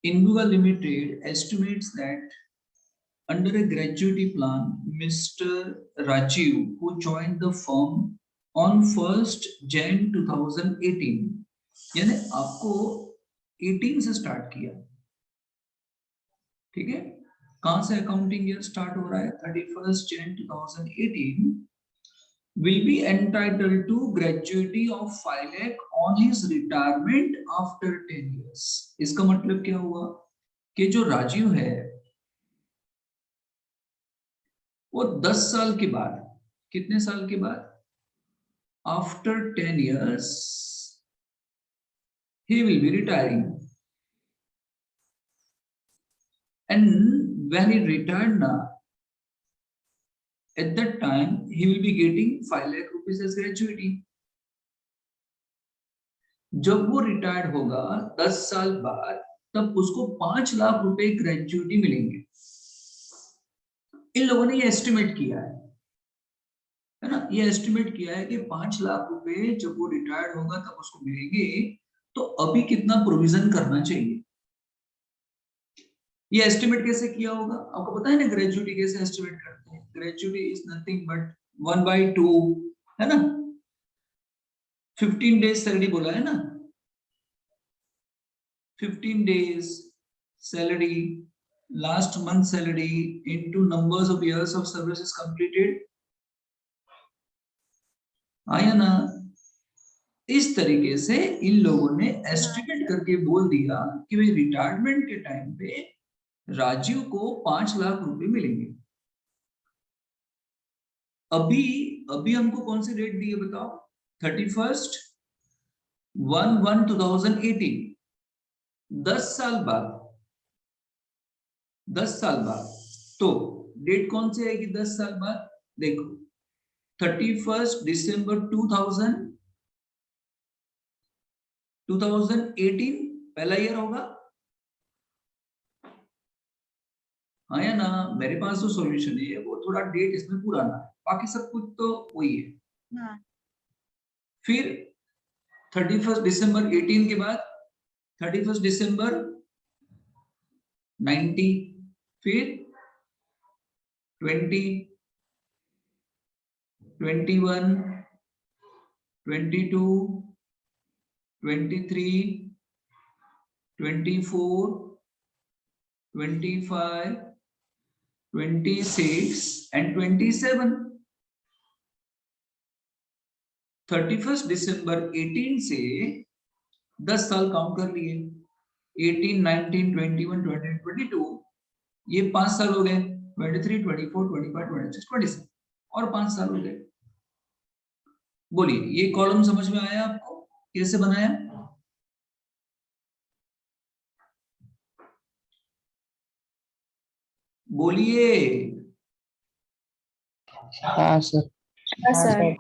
Inbuga Limited estimates that under a gratuity plan, Mr. Rajiv, who joined the firm on 1st Jan 2018, यानी आपको 18 से start किया, ठीक है? कहां से अकाउंटिंग ईयर स्टार्ट हो रहा है? 31st Jan 2018 will be entitled to gratuity of 5 lakh on his retirement after 10 years. इसका मतलब क्या हुआ कि जो राजीव है वो 10 साल के बाद, कितने साल के बाद? After 10 years he will be retiring, and when he retired now, at that time he will be getting 5 lakh rupees as gratuity. जब वो रिटायर्ड होगा 10 साल बाद, तब उसको 5 लाख रुपए ग्रेजुइटी मिलेंगे। इन लोगों ने ये एस्टिमेट किया है ना, ये एस्टिमेट किया है कि 5 लाख रुपए जब वो रिटायर्ड होगा तब उसको मिलेंगे। तो अभी कितना प्रोविजन करना चाहिए, ये एस्टिमेट कैसे किया होगा? आपको पता है ना ग्रेजुइटी कैसे एस्टिमेट करते हैं? ग्रेजुइटी इज नथिंग बट 1/2, है ना? 15 डेज सैलरी बोला है ना, 15 days salary, last month salary into numbers of years of services completed, आया ना? इस तरीके से इन लोगों ने एस्टिमेट करके बोल दिया कि भाई रिटायरमेंट के टाइम पे राजीव को 5 लाख रुपए मिलेंगे। अभी हमको कौन सी डेट दी है बताओ? 31st 1/1/2018, 10 साल बाद, 10 साल बाद। तो डेट कौन सी आएगी 10 साल बाद? देखो 31st December 2018 पहला ईयर होगा, हाँ या ना? मेरे पास जो सॉल्यूशन है वो थोड़ा डेट इसमें पुराना है, बाकी सब कुछ तो वही है। हाँ। फिर 31st December 18 के बाद 31st December 90, फिर 20, 21, 22, 23, 24, 25, 26 and 27। 31st December 18 से 10 साल काउंट कर लिए, 18, 19, 21, 20, 22, ये 5 साल हो गए, 23, 24, 25, 26, 27 और 5 साल हो गए। बोलिए ये कॉलम समझ में आया आपको? कैसे बनाया? बोलिए। हाँ सर। हाँ सर।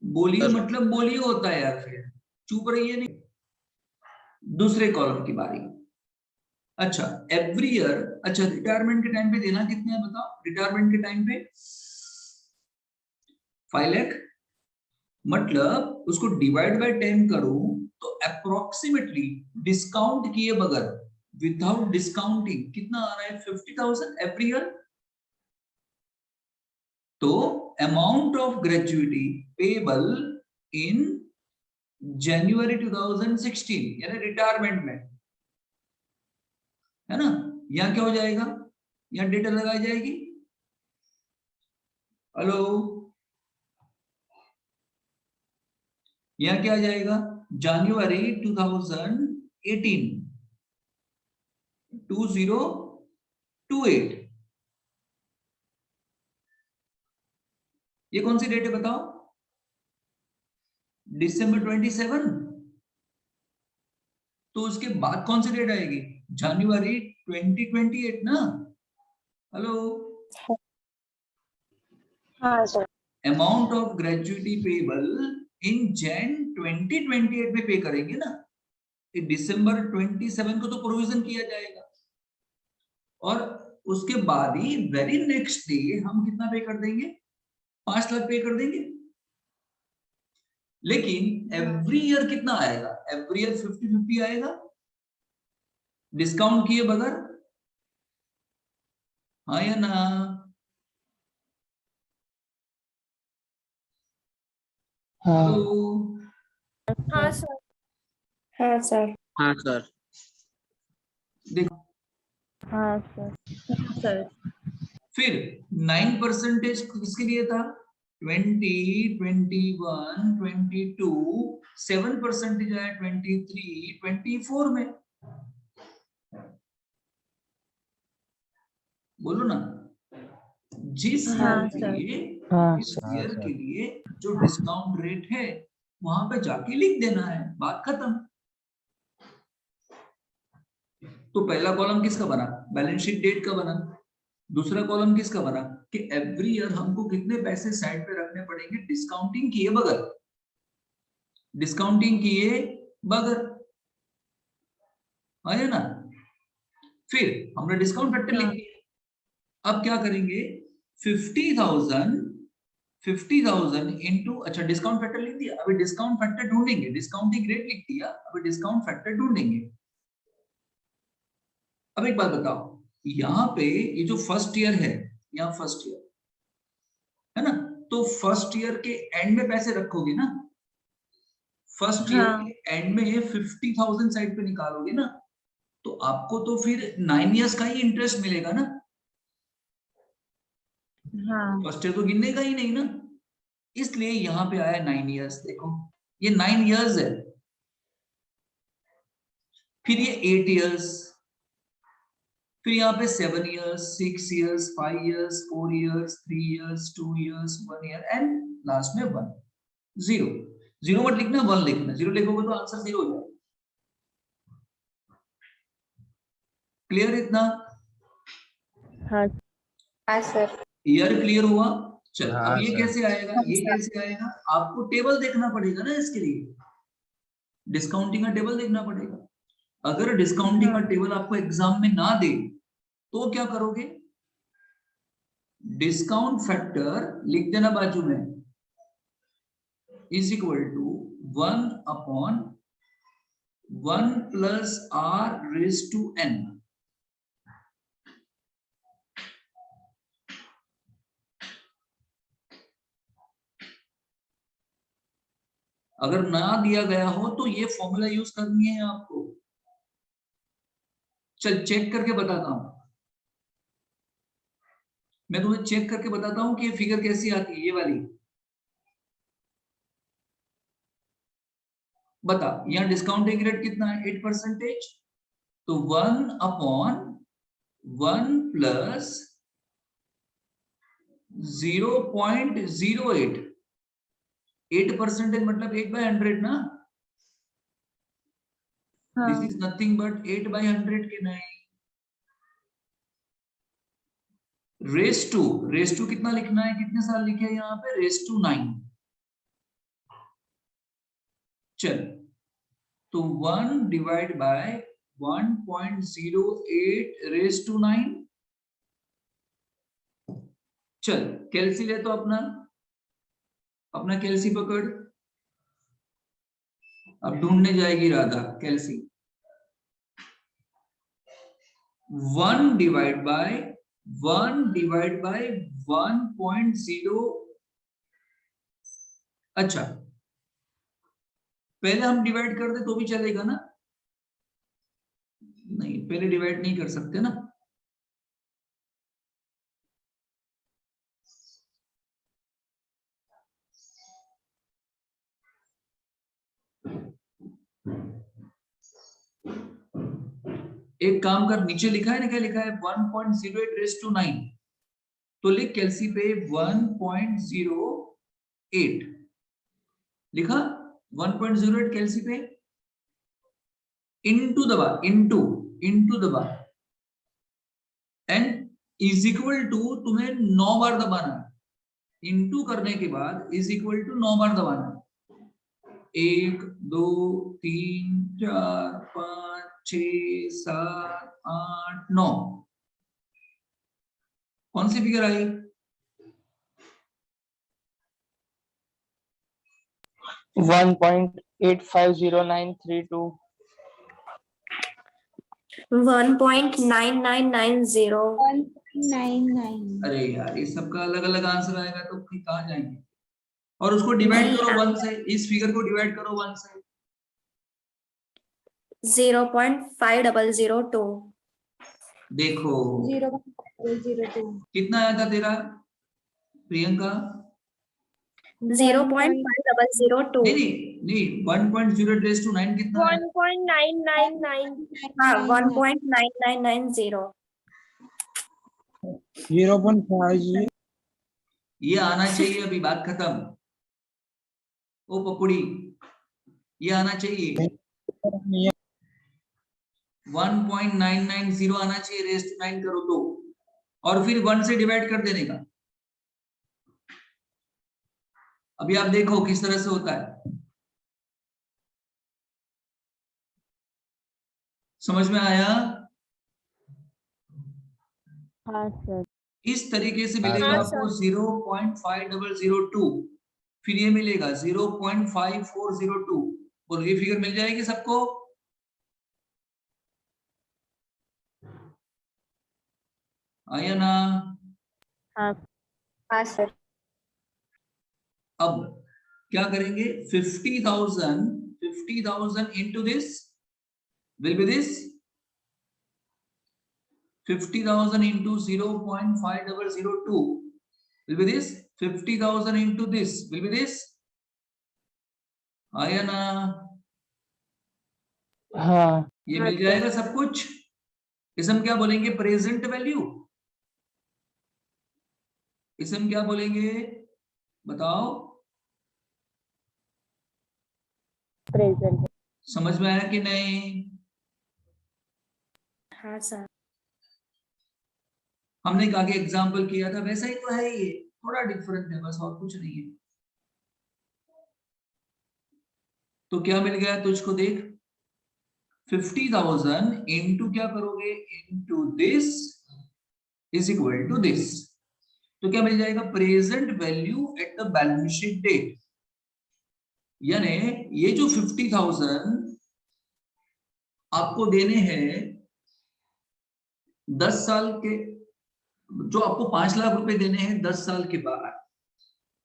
बोलिए मतलब बोलिए होता है यार, फिर चुप रहिए नहीं। दूसरे कॉलम की बारी। अच्छा एवरी ईयर, अच्छा रिटायरमेंट के टाइम पे देना कितने है बताओ? रिटायरमेंट के टाइम पे 5 लाख, मतलब उसको डिवाइड बाय 10 करूं तो अप्रोक्सीमेटली डिस्काउंट किए बगैर, विदाउट डिस्काउंटिंग कितना आ रहा है? 50,000 एवरी ईयर। तो अमाउंट ऑफ ग्रेजुइटी पेबल इन जनवरी 2016 यानी रिटायरमेंट में, है ना? यहां क्या हो जाएगा? यहां डेटा लगाई जाएगी। हेलो, यहां क्या आ जाएगा? जनवरी 2018 2028। ये कौन सी डेट है बताओ? December 27। तो उसके बाद कौन सी डेट आएगी? जनवरी 2028 ना? हेलो, हाँ sir. Amount of gratuity payable in Jan 2028 में पे करेंगे ना? दिसंबर 27 को तो प्रोविजन किया जाएगा, और उसके बाद ही वेरी नेक्स्ट डे हम कितना पे कर देंगे? 5 लाख पे कर देंगे। लेकिन एवरी ईयर कितना आएगा? एवरी ईयर 50-50 आएगा। डिस्काउंट किए बगैर, हाँ या ना? हाँ तो हाँ सर। हाँ सर। हाँ सर। देखो, हाँ सर। सर। फिर 9% किसके लिए था? 20, 21, 22, 7% आया 23, 24 में। बोलो ना, जिस हाँ ईयर के सर। लिए, हाँ इस सर। ईयर के लिए जो डिस्काउंट रेट है वहां पे जाके लिख देना है, बात खत्म। तो पहला कॉलम किसका बना? बैलेंस शीट डेट का बना। दूसरा कॉलम किसका बना कि एवरी ईयर हमको कितने पैसे साइड पे रखने पड़ेंगे डिस्काउंटिंग किए बगैर, डिस्काउंटिंग किए बगैर, है ना? फिर हमने डिस्काउंट फैक्टर लिख दिया। अब क्या करेंगे? 50,000, 50,000 इंटू, अच्छा डिस्काउंट फैक्टर लिख दिया, अभी डिस्काउंट फैक्टर ढूंढेंगे, डिस्काउंटिंग रेट लिख दिया, अभी डिस्काउंट फैक्टर ढूंढेंगे। अब एक बात बताओ, यहाँ पे ये जो फर्स्ट ईयर है, यहाँ फर्स्ट ईयर है ना, तो फर्स्ट ईयर के एंड में पैसे रखोगे ना, फर्स्ट ईयर हाँ। के एंड में 50,000 साइड पे निकालोगे ना, तो आपको तो फिर 9 इयर्स का ही इंटरेस्ट मिलेगा ना। हाँ। फर्स्ट ईयर तो गिनने का ही नहीं ना, इसलिए यहाँ पे आया 9 इयर्स। देखो ये 9 इयर्स है, फिर ये 8 इयर्स, फिर यहाँ पे 7 years, 6 years, 5 years, 4 years, 3 years, 2 years, 1 year and last में 1, 0। 0 मत लिखना, 1 लिखना, 0 लिखोगे तो आंसर 0 हो जाएगा। क्लियर इतना? हाँ। हाँ सर। ईयर क्लियर हुआ? चल अब हाँ ये सर। कैसे आएगा, ये कैसे आएगा? आपको टेबल देखना पड़ेगा ना इसके लिए, डिस्काउंटिंग का टेबल देखना पड़ेगा। अगर डिस्काउंटिंग का टेबल आपको एग्जाम में ना दे तो क्या करोगे? डिस्काउंट फैक्टर लिख देना बाजू में, is equal to 1 upon 1 plus r raise to n। अगर ना दिया गया हो तो ये फॉर्मूला यूज करनी है आपको। चल चेक करके बताता हूं, मैं तुम्हें चेक करके बताता हूं कि ये फिगर कैसी आती है, ये वाली। बता, यहाँ डिस्काउंटिंग रेट कितना है? 8%। तो 1 अपॉन 1 प्लस 0.08, 8% मतलब 8/100 ना। दिस इज नथिंग बट 8/100 के नहीं। रेस टू कितना लिखना है, कितने साल लिखे हैं यहाँ पे? Raise to 9। चल तो 1 डिवाइड बाय 1.08 रेस टू 9। चल कैलसी ले तो अपना, अपना कैलसी पकड़। अब ढूंढने जाएगी राधा कैलसी। 1 divide by 1.0। अच्छा पहले हम डिवाइड कर दे तो भी चलेगा ना? नहीं, पहले डिवाइड नहीं कर सकते ना। एक काम कर, नीचे लिखा है ना, क्या लिखा है? 1.08 रेस टू 9। तो लिख कैलसी पे 1.08 लिखा, 1.08 कैलसी पे, इनटू दबा, इनटू दबा, एंड इज इक्वल टू, तुम्हें 9 बार दबाना है। इनटू करने के बाद इज इक्वल टू 9 बार दबाना है। 1 2 3 4 5 6 7 8 9। कौन सी फिगर आई? 1.850932। 1.9990. 1.99. अरे यार ये सबका अलग अलग आंसर आएगा तो फिर कहाँ जाएंगे? और उसको डिवाइड करो 1 से, इस फिगर को डिवाइड करो 1 से। 0.5002. देखो 0.002. कितना आया था तेरा प्रियंका? 0.5002. नहीं नहीं 1.0 रेज़ टू 9 कितना है? 1.999. हाँ, 1.9990. 0.50. ये आना चाहिए, अभी बात खत्म। ओ पकुड़ी, ये आना चाहिए 1.990 आना चाहिए, रेज़ टू 9 करो तो, और फिर 1 से डिवाइड कर देने का। अभी आप देखो किस तरह से होता है, समझ में आया? हाँ सर. इस तरीके से मिलेगा हाँ, आपको 0.5002, फिर ये मिलेगा 0.5402। और ये फिगर मिल जाएगी सबको? आया ना? हाँ. हाँ सर. अब क्या करेंगे? 50,000 into this will be this 50,000 into 0.5002 will be this 50,000 into this will be this. आया ना? हाँ. ये मिल जाएगा सब कुछ। इसे हम क्या बोलेंगे? Present value. इसे हम क्या बोलेंगे बताओ? प्रेजेंट. समझ में आया कि नहीं? हाँ सर. हमने एक आगे एग्जाम्पल किया था, वैसा ही तो है, ये थोड़ा डिफरेंट है बस, और कुछ नहीं है। तो क्या मिल गया तुझको? देख 50,000 इंटू क्या करोगे? Into this is equal to this. तो क्या मिल जाएगा? Present value at the balance sheet date. यानी ये जो 50,000 आपको देने हैं 10 साल के, जो आपको 5 लाख रुपए देने हैं 10 साल के बाद,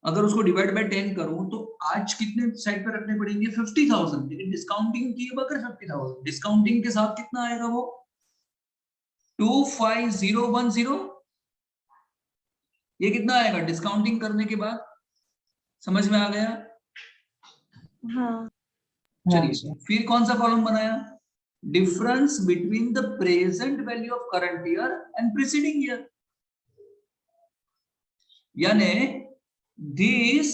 अगर उसको डिवाइड बाय 10 करूं तो आज कितने साइड पे रखने पड़ेंगे? 50,000। लेकिन डिस्काउंटिंग की बगैर 50,000, डिस्काउंटिंग के साथ कितना आएगा? वो 25010। ये कितना आएगा डिस्काउंटिंग करने के बाद? समझ में आ गया? हाँ. चलिए फिर कौन सा कॉलम बनाया? Difference between the present value of current year and preceding year. यानी दिस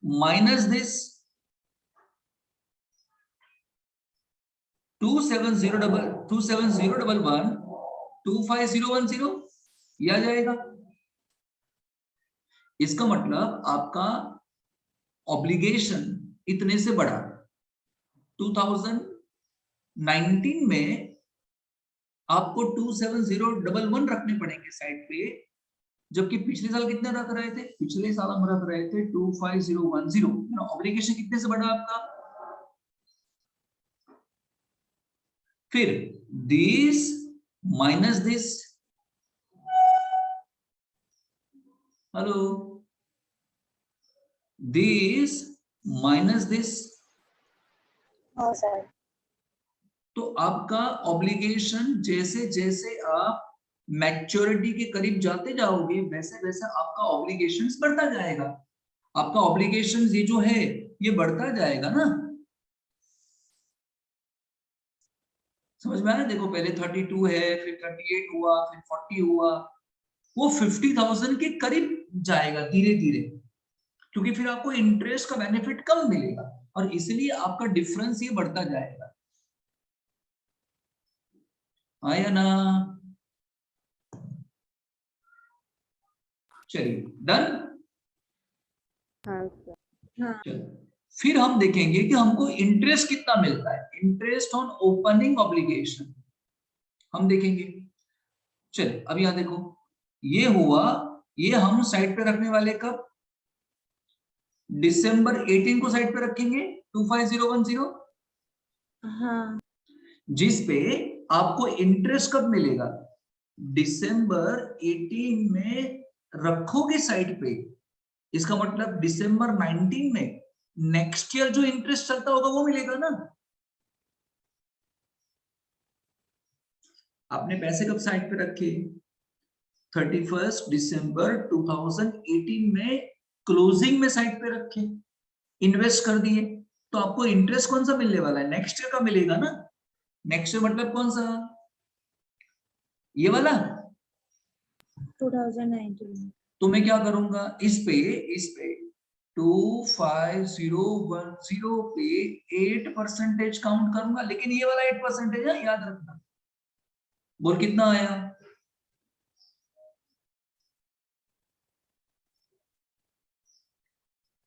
माइनस दिस 27011 ये आ जाएगा। इसका मतलब आपका ऑब्लिगेशन इतने से बढ़ा। 2019 में आपको 27011 रखने पड़ेंगे साइड पे, जबकि पिछले साल कितने रख रहे थे? पिछले साल हम रख रहे थे 25010। ऑब्लिगेशन कितने से बढ़ा आपका? फिर this minus this, hello, this minus this. हाँ सर. तो आपका ऑब्लिगेशन जैसे जैसे आप मैच्योरिटी के करीब जाते जाओगे वैसे वैसे आपका ऑब्लिगेशंस बढ़ता जाएगा। आपका ऑब्लिगेशंस ये जो है ये बढ़ता जाएगा ना। समझ में आया? देखो पहले 32 है, फिर 38 हुआ, फिर 40 हुआ, वो 50,000 के करीब जाएगा धीरे धीरे, क्योंकि फिर आपको इंटरेस्ट का बेनिफिट कम मिलेगा और इसलिए आपका डिफरेंस ये बढ़ता जाएगा। आया ना? चलिए डन। हाँ सर. हाँ. फिर हम देखेंगे कि हमको इंटरेस्ट कितना मिलता है, इंटरेस्ट ऑन ओपनिंग ऑब्लिगेशन हम देखेंगे। चलिए अब यहां देखो, ये हुआ, ये हम साइड पे रखने वाले कब? दिसंबर 18 को साइड पे रखेंगे 25010, हाँ. जिस पे आपको इंटरेस्ट कब मिलेगा? दिसंबर 18 में रखोगे साइड पे, इसका मतलब दिसंबर 19 में नेक्स्ट ईयर जो इंटरेस्ट चलता होगा वो मिलेगा ना। आपने पैसे कब साइड पे रखे? 31 दिसंबर 2018 में क्लोजिंग में साइड पे रखे, इन्वेस्ट कर दिए, तो आपको इंटरेस्ट कौन सा मिलने वाला है? नेक्स्ट ईयर का मिलेगा ना। नेक्स्ट ईयर मतलब कौन सा? ये वाला। 2019। तो मैं क्या करूंगा, इस पे 25010 पे 8% काउंट करूंगा, लेकिन ये वाला 8% है, याद रखना। बोल कितना आया?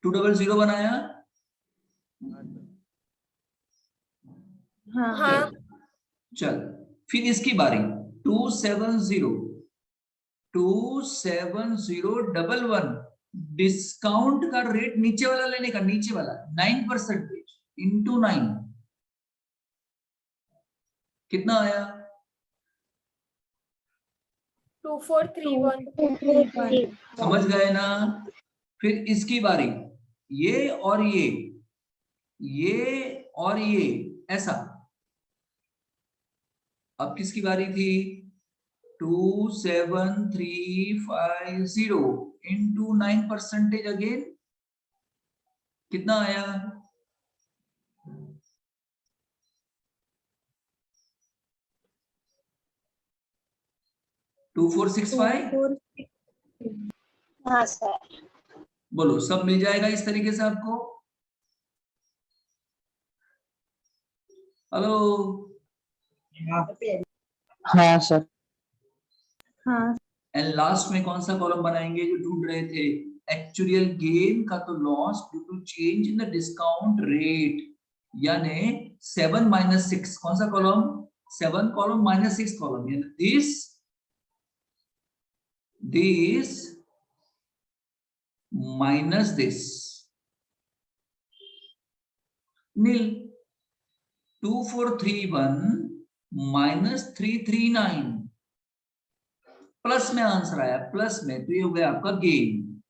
200 बनाया। हाँ। चल फिर इसकी बारी। 27011 डिस्काउंट का रेट नीचे वाला लेने का, नीचे वाला 9% इंटू 9 कितना आया? 2431 समझ गए ना। फिर इसकी बारी, ये और ये ऐसा। अब किसकी बारी थी? 27350 इंटू 9% अगेन कितना आया? 2465। हाँ सर। बोलो सब मिल जाएगा इस तरीके से आपको? हेलो। हाँ सर। हाँ। एंड लास्ट में कौन सा कॉलम बनाएंगे जो ढूंढ रहे थे? एक्चुअल गेन का तो loss due to change in the discount rate, यानी 7 - 6। कौन सा कॉलम? 7 कॉलम -6 कॉलम, यानी this minus this, nil। 2431 - 339 plus में आंसर आया, प्लस में, तो ये हो गया आपका गेन।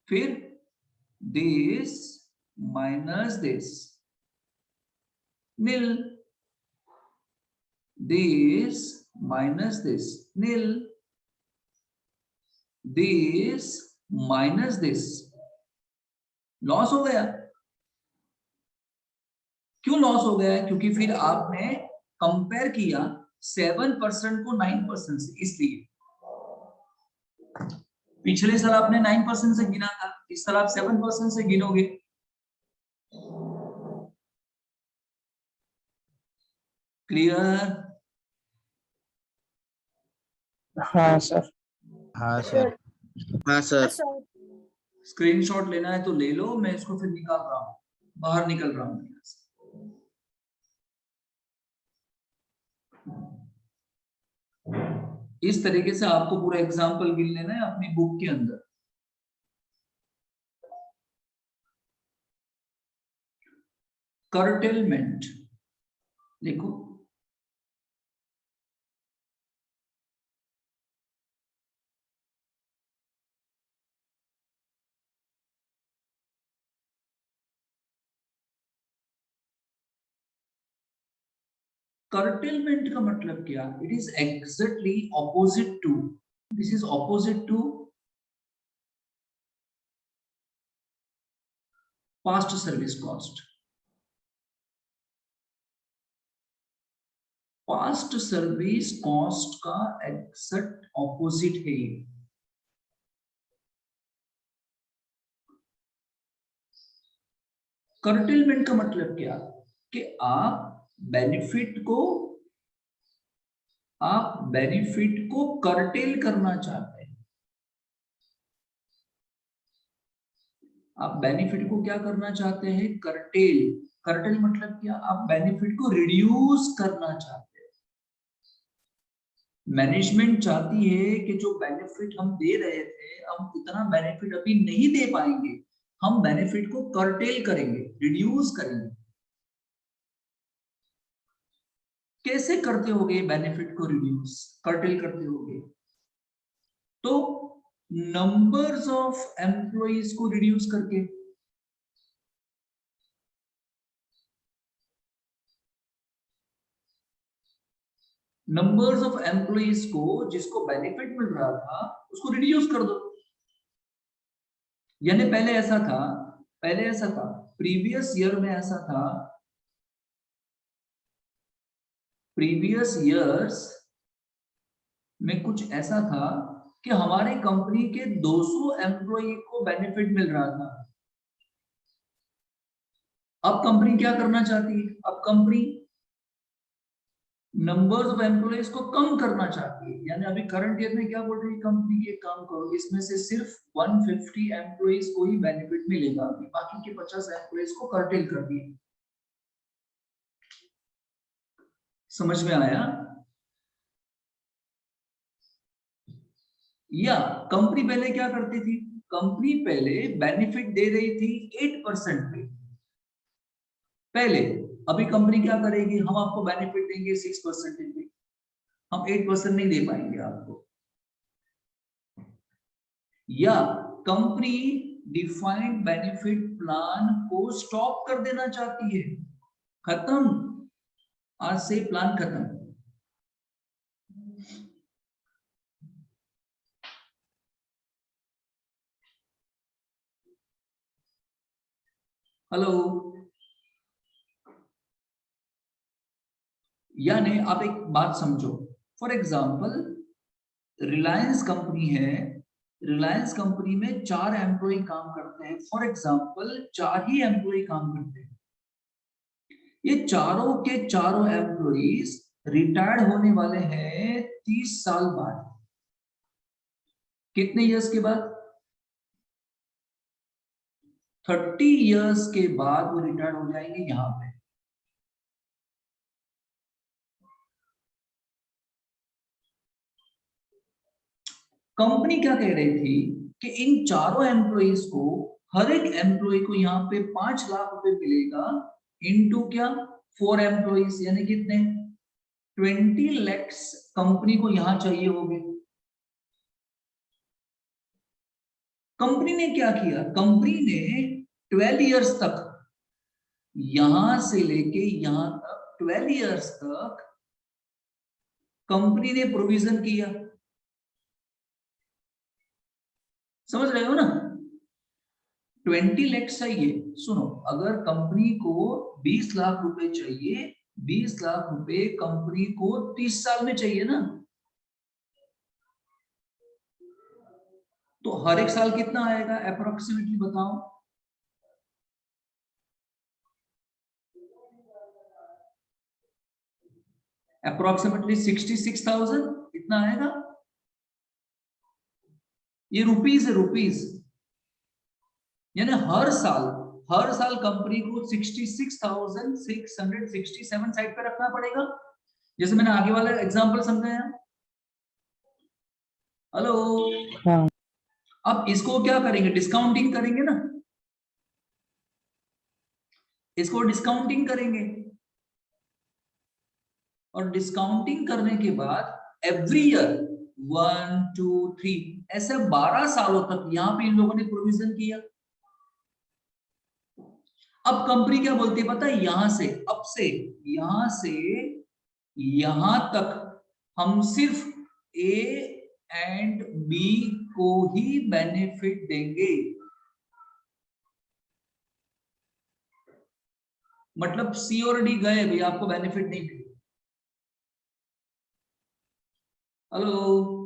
फिर this minus this, nil। this minus this, nil। this minus this, loss हो गया। क्यों लॉस हो गया? क्योंकि फिर आपने कंपेयर किया 7% को 9% से, इसलिए पिछले साल आपने 9% से गिना था, इस साल आप 7% से गिनोगे। क्लियर? हाँ सर। हाँ सर। हाँ सर। स्क्रीनशॉट लेना है तो ले लो, मैं इसको फिर निकाल रहा हूं, बाहर निकल रहा हूं। इस तरीके से आपको पूरा एग्जाम्पल गिन लेना है अपनी बुक के अंदर। कर्टेलमेंट लिखो। कर्टेलमेंट का मतलब क्या? It is exactly opposite to, this is opposite to past service cost. Past service cost का एग्जैक्ट ऑपोजिट है ये। कर्टेलमेंट का मतलब क्या? कि आप बेनिफिट को कर्टेल करना चाहते हैं। आप बेनिफिट को क्या करना चाहते हैं? कर्टेल। कर्टेल मतलब क्या? आप बेनिफिट को रिड्यूस करना चाहते हैं। मैनेजमेंट चाहती है कि जो बेनिफिट हम दे रहे थे, हम उतना बेनिफिट अभी नहीं दे पाएंगे, हम बेनिफिट को कर्टेल करेंगे, रिड्यूस करेंगे। कैसे करते होगे बेनिफिट को रिड्यूस, कर्टेल करते होगे? तो नंबर्स ऑफ एम्प्लॉइज को रिड्यूस करके। नंबर्स ऑफ एम्प्लॉइज को जिसको बेनिफिट मिल रहा था उसको रिड्यूस कर दो। यानी पहले ऐसा था, प्रीवियस ईयर में ऐसा था, प्रीवियस ईयर्स में कुछ ऐसा था कि हमारी कंपनी के 200 एम्प्लॉई को बेनिफिट मिल रहा था। अब कंपनी क्या करना चाहती है? अब कंपनी नंबर्स ऑफ एम्प्लॉइज को कम करना चाहती है। यानी अभी करंट ईयर में क्या बोल रही है कंपनी? के काम करो, इसमें से सिर्फ 150 एम्प्लॉइज को ही बेनिफिट मिलेगा, बाकी के 50 एम्प्लॉइज को कर्टेल कर दिए। समझ में आया? या कंपनी पहले क्या करती थी? कंपनी पहले बेनिफिट दे रही थी 8% पे पहले। अभी कंपनी क्या करेगी? हम आपको बेनिफिट देंगे 6% पे, हम 8% नहीं दे पाएंगे आपको। या कंपनी डिफाइंड बेनिफिट प्लान को स्टॉप कर देना चाहती है, खत्म, आज से प्लान खत्म। हेलो, यानी आप एक बात समझो, फॉर एग्जांपल रिलायंस कंपनी है, रिलायंस कंपनी में 4 एम्प्लॉय काम करते हैं, फॉर एग्जांपल 4 ही एम्प्लॉय काम करते हैं। ये चारों के चारों एम्प्लॉइज रिटायर्ड होने वाले हैं 30 साल बाद। कितने इयर्स के बाद? 30 इयर्स के बाद वो रिटायर्ड हो जाएंगे। यहां पे कंपनी क्या कह रही थी कि इन चारों एम्प्लॉइज को, हर एक एम्प्लॉय को यहाँ पे 5 लाख रुपए मिलेगा, इनटू क्या 4 एम्प्लॉइज, यानी कितने 20 लाख कंपनी को यहां चाहिए होंगे। कंपनी ने क्या किया? कंपनी ने 12 इयर्स तक, यहां से लेके यहां तक 12 इयर्स तक कंपनी ने प्रोविजन किया। समझ रहे हो ना? 20 लाख चाहिए। सुनो, अगर कंपनी को 20 लाख रुपए चाहिए, 20 लाख रुपए कंपनी को 30 साल में चाहिए ना, तो हर एक साल कितना आएगा अप्रोक्सीमेटली बताओ? अप्रोक्सीमेटली 66,000 इतना आएगा। ये रुपीस है, रुपीस। यानी हर साल कंपनी को 66,667 साइड पे रखना पड़ेगा, जैसे मैंने आगे वाला एग्जांपल समझाया। हेलो, हाँ। अब इसको क्या करेंगे? डिस्काउंटिंग करेंगे ना, इसको डिस्काउंटिंग करेंगे, और डिस्काउंटिंग करने के बाद एवरी ईयर 1 2 3 ऐसे 12 सालों तक यहां पे इन लोगों ने प्रोविजन किया। अब कंपनी क्या बोलती है पता है? यहां से, अब से यहां से यहां तक हम सिर्फ ए एंड बी को ही बेनिफिट देंगे। मतलब सी और डी गए भाई, आपको बेनिफिट नहीं मिलेगा। हेलो,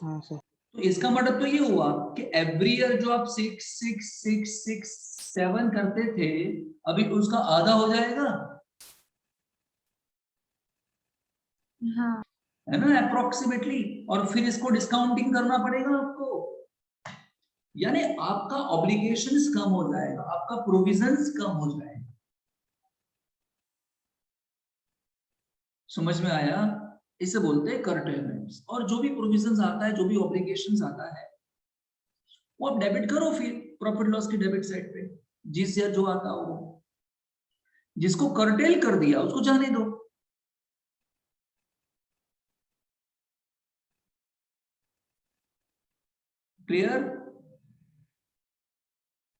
हाँ सर। तो इसका मतलब तो ये हुआ कि एवरी ईयर जो आप 6 6 6 6 7 करते थे, अभी उसका आधा हो जाएगा, हाँ है ना, अप्रोक्सीमेटली। और फिर इसको डिस्काउंटिंग करना पड़ेगा आपको, यानी आपका ऑब्लिगेशंस कम हो जाएगा, आपका प्रोविजंस कम हो जाएगा। समझ में आया? इसे बोलते हैं कर्टेलमेंट्स। और जो भी प्रोविजंस आता है, जो भी ऑब्लिगेशंस आता है, वो आप डेबिट करो फिर प्रॉफिट लॉस की डेबिट साइड पे, जिस या जो आता हो। जिसको कर्टेल कर दिया उसको जाने दो। क्लियर?